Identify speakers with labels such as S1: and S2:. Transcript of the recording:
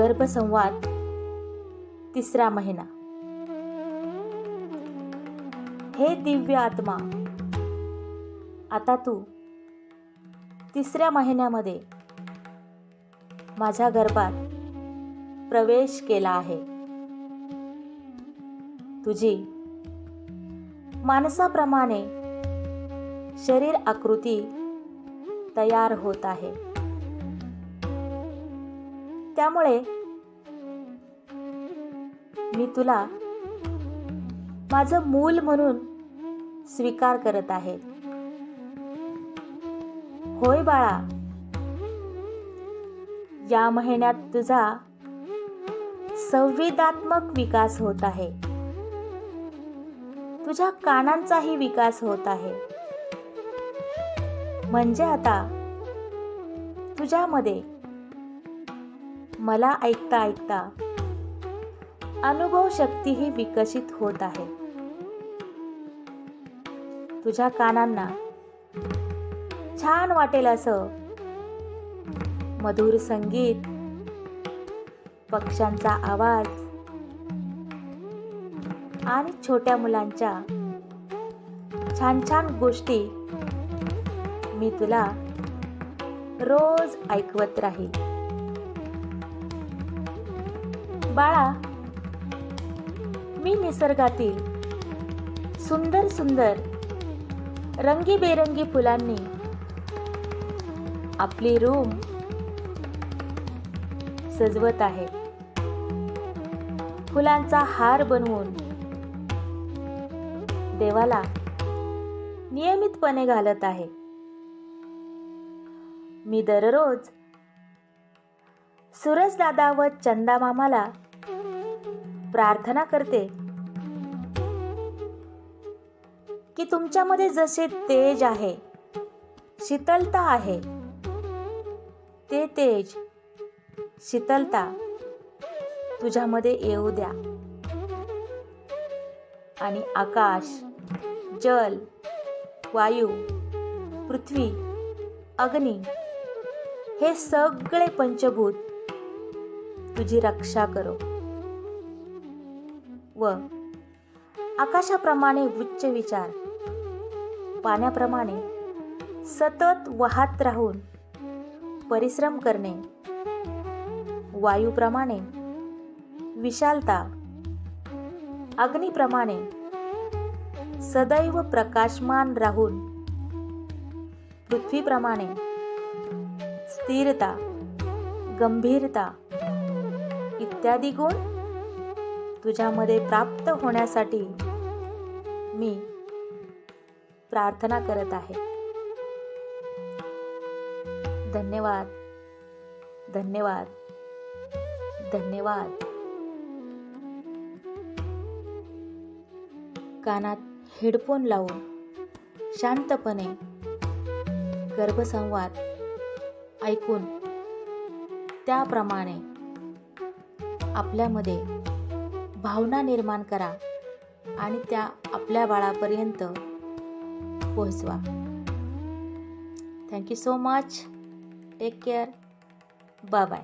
S1: गर्भसंवाद तिसरा महिना. हे दिव्य आत्मा, आता तू तिसऱ्या महिन्यामध्ये माझ्या गर्भात प्रवेश केला आहे. तुझी माणसाप्रमाणे शरीर आकृती तयार होत आहे. त्यामुळे मी तुला माझं मूल म्हणून स्वीकार करत आहे. होय बाळा, या महिन्यात तुझा संवेदनात्मक विकास होत आहे. तुझ्या कानांचाही विकास होत आहे. म्हणजे आता तुझ्यामध्ये मला ऐकता ऐकता अनुभव शक्तीही विकसित होत आहे. तुझ्या कानांना छान वाटेल असं मधुर संगीत, पक्ष्यांचा आवाज आणि छोट्या मुलांच्या छान छान गोष्टी मी तुला रोज ऐकवत राहील. बाळा, मी निसर्गातील सुंदर सुंदर रंगीबेरंगी फुलांनी आपली रूम सजवत आहे. फुलांचा हार बनवून देवाला नियमितपणे घालत आहे. मी दररोज सूरज दादा व चंदा मामाला प्रार्थना करते की तुमच्यामध्ये जसे तेज आहे, शीतलता आहे, ते तेज, शीतलता तुझ्यामध्ये येऊ द्या. आणि आकाश, जल, वायू, पृथ्वी, अग्नी हे सगळे पंचभूत तुझी रक्षा करो व आकाशाप्रमाणे उच्च विचार पाण्याप्रमाणे सतत वाहत राहून परिश्रम करणे, वायूप्रमाणे विशालता, अग्नीप्रमाणे सदैव प्रकाशमान राहून, पृथ्वीप्रमाणे स्थिरता, गंभीरता इत्यादी गुण तुझ्यामध्ये प्राप्त होण्यासाठी मी प्रार्थना करत आहे. धन्यवाद, धन्यवाद, धन्यवाद. कानात हेडफोन लावून शांतपणे गर्भसंवाद ऐकून त्याप्रमाणे आपल्यामध्ये भावना निर्माण करा आणि त्या आपल्या बाळापर्यंत पोहोचवा. Thank you so much. Take care. Bye bye.